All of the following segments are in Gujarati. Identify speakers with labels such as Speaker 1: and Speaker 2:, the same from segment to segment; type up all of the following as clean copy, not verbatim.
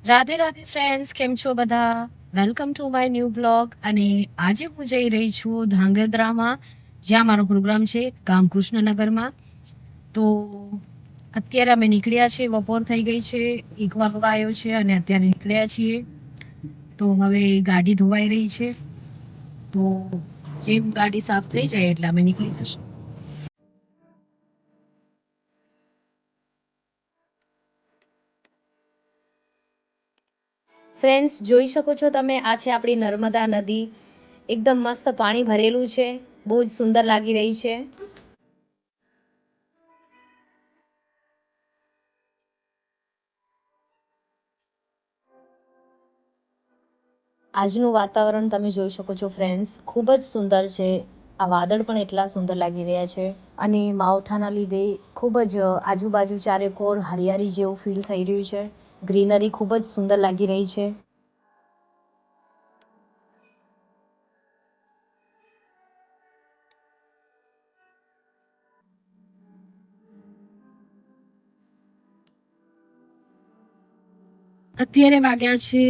Speaker 1: રાધે રાધે ફ્રેન્ડ્સ, કેમ છો બધા? Welcome to my new blog. અને આજે હું જઈ રહી છું ધાંગધ્રામાં, જ્યાં મારો પ્રોગ્રામ છે ગામ કૃષ્ણનગરમાં. તો અત્યારે અમે નીકળ્યા છીએ, બપોર થઈ ગઈ છે, 1 વાગવા આવ્યો છે અને અત્યારે નીકળ્યા છીએ. તો હવે ગાડી ધોવાઈ રહી છે, તો જેમ ગાડી સાફ થઈ જાય એટલે અમે નીકળી જશું. ફ્રેન્ડ્સ, જોઈ શકો છો તમે, આ છે આપણી નર્મદા નદી. એકદમ મસ્ત પાણી ભરેલું છે, બહુ જ સુંદર લાગી રહી છે. આજનું વાતાવરણ તમે જોઈ શકો છો ફ્રેન્ડ્સ, ખૂબ જ સુંદર છે. આ વાદળ પણ એટલા સુંદર લાગી રહ્યા છે અને માવઠાના લીધે ખૂબ જ આજુબાજુ ચારેકોર હરિયાળી જેવું ફીલ થઈ રહ્યું છે. ગ્રીનરી ખૂબ જ સુંદર લાગી રહી છે. અત્યારે વાગ્યા છે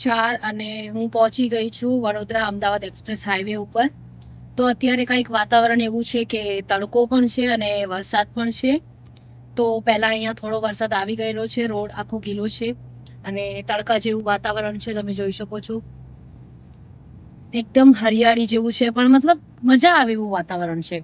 Speaker 1: 4 અને હું પહોંચી ગઈ છું વડોદરા અમદાવાદ એક્સપ્રેસ હાઈવે ઉપર. તો અત્યારે કંઈક વાતાવરણ એવું છે કે તડકો પણ છે અને વરસાદ પણ છે. તો પહેલા અહીંયા થોડો વરસાદ આવી ગયેલો છે, રોડ આખો ગીલો છે અને તડકા જેવું વાતાવરણ છે, તમે જોઈ શકો છો. એકદમ હરિયાળી જેવું છે, પણ મતલબ મજા આવે એવું વાતાવરણ છે.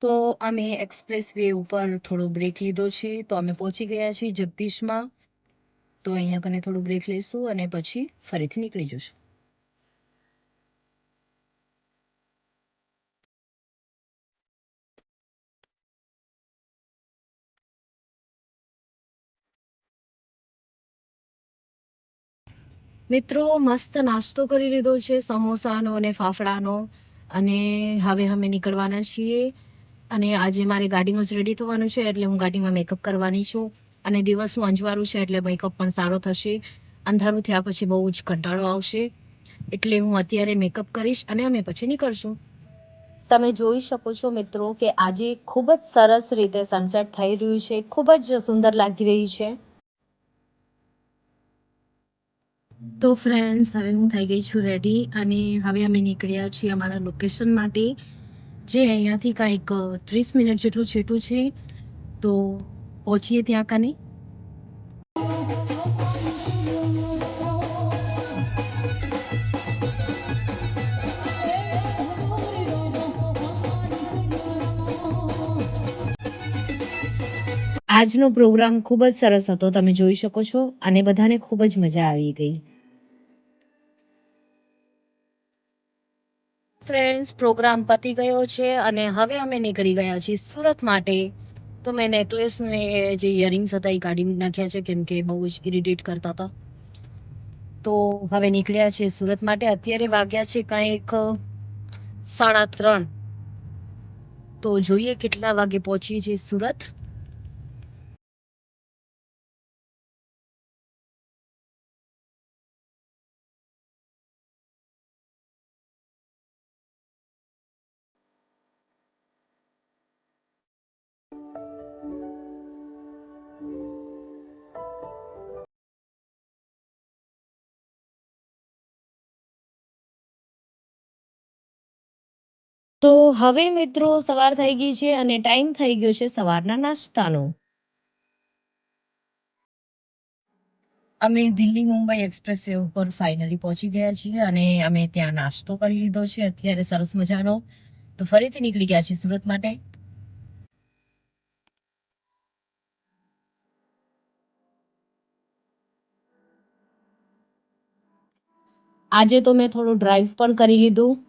Speaker 1: તો અમે એક્સપ્રેસ વે ઉપર થોડો બ્રેક લીધો છે, તો અમે પહોંચી ગયા છીએ જગદીશમાં. તો અહીંયા કને થોડું બ્રેક લઈશું અને પછી ફરીથી નીકળી જશું. મિત્રો, મસ્ત નાસ્તો કરી લીધો છે, સમોસાનો અને ફાફડાનો. અને હવે અમે નીકળવાના છીએ. અને આજે મારે ગાડીમાં જ રેડી થવાનું છે, એટલે હું ગાડીમાં મેકઅપ કરવાની છું. અને દિવસનું અંજવાળું છે એટલે મેકઅપ પણ સારો થશે. અંધારું થયા પછી બહુ જ કંટાળો આવશે, એટલે હું અત્યારે મેકઅપ કરીશ અને અમે પછી નીકળશું. તમે જોઈ શકો છો મિત્રો કે આજે ખૂબ જ સરસ રીતે સનસેટ થઈ રહ્યું છે, ખૂબ જ સુંદર લાગી રહ્યું છે. તો ફ્રેન્ડ્સ, હવે હું થઈ ગઈ છું રેડી અને હવે અમે નીકળ્યા છીએ અમારા લોકેશન માટે, જે અહીંયાથી કાંઈક 30 મિનિટ જેટલું છેટું છે. તો પહોંચીએ ત્યાં કને. આજનો પ્રોગ્રામ ખૂબ જ સરસ હતો, તમે જોઈ શકો છો, અને બધાને ખૂબ જ મજા આવી ગઈ. ફ્રેન્ડ્સ, પ્રોગ્રામ પતી ગયો છે અને હવે અમે નીકળી ગયા છીએ સુરત માટે. તો મેં નેકલેસ ને જે ઇયરિંગ્સ હતા એ કાઢી નાખ્યા છે, કેમ કે બહુ જ ઇરિટેટ કરતા હતા. તો હવે નીકળ્યા છે સુરત માટે. અત્યારે વાગ્યા છે કંઈક 3:30. તો જોઈએ કેટલા વાગે પહોંચીએ છીએ સુરત. તો હવે મિત્રો સવાર થઈ ગઈ છે અને ટાઈમ થઈ ગયો છે સવારના નાસ્તાનો. અમે દિલ્હી મુંબઈ એક્સપ્રેસ વે ઉપર ફાઇનલી પહોંચી ગયા છીએ અને અમે ત્યાં નાસ્તો કરી લીધો છે અત્યારે સરસ મજાનો. તો ફરીથી નીકળી ગયા છીએ સુરત માટે. આજે તો મેં થોડું ડ્રાઈવ પણ કરી લીધું.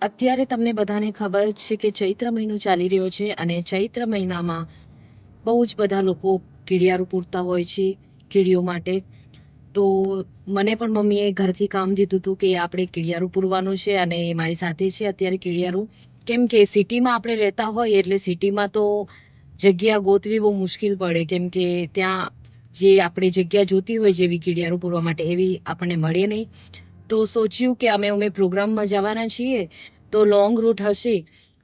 Speaker 1: અત્યારે તમને બધાને ખબર છે કે ચૈત્ર મહિનો ચાલી રહ્યો છે અને ચૈત્ર મહિનામાં બહુ જ બધા લોકો કીડિયારું પૂરતા હોય છે કીડીઓ માટે. તો મને પણ મમ્મીએ ઘરથી કામ દીધું હતું કે આપણે કીડિયારું પૂરવાનું છે અને મારી સાથે છે અત્યારે કીડિયારું. કેમ કે સિટીમાં આપણે રહેતા હોય એટલે સિટીમાં તો જગ્યા ગોતવી બહુ મુશ્કેલ પડે, કેમ કે ત્યાં જે આપણે જગ્યા જોતી હોય જેવી કીડિયારું પૂરવા માટે એવી આપણને મળે નહીં. તો સોચ્યું કે અમે પ્રોગ્રામમાં જવાના છીએ, તો લોંગ રૂટ હશે,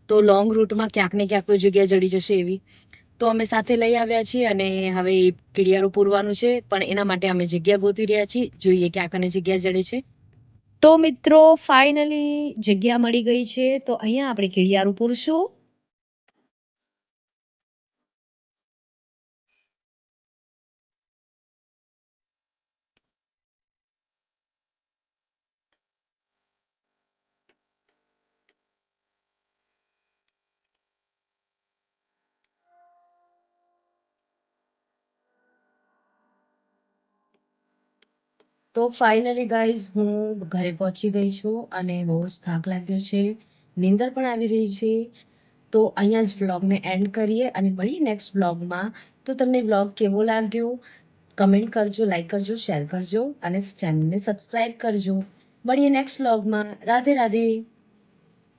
Speaker 1: તો લોંગ રૂટમાં ક્યાંક ને ક્યાંક તો જગ્યા જડી જશે એવી. તો અમે સાથે લઈ આવ્યા છીએ અને હવે એ કીડિયારું પૂરવાનું છે, પણ એના માટે અમે જગ્યા ગોતી રહ્યા છીએ. જોઈએ ક્યાંક અને જગ્યા જડે છે. તો મિત્રો ફાઇનલી જગ્યા મળી ગઈ છે, તો અહીંયા આપણે કીડિયારું પૂરશું. તો ફાઇનલી ગાઈઝ હું ઘરે પહોંચી ગઈ છું અને બહુ જ થાક લાગ્યો છે, નીંદર પણ આવી રહી છે. તો અહીંયા જ વ્લોગને એન્ડ કરીએ અને મળીએ નેક્સ્ટ વ્લોગમાં. તો તમને વ્લોગ કેવો લાગ્યો કમેન્ટ કરજો, લાઈક કરજો, શેર કરજો અને ચેનલને સબસ્ક્રાઈબ કરજો. મળીએ નેક્સ્ટ વ્લોગમાં. રાધે રાધે.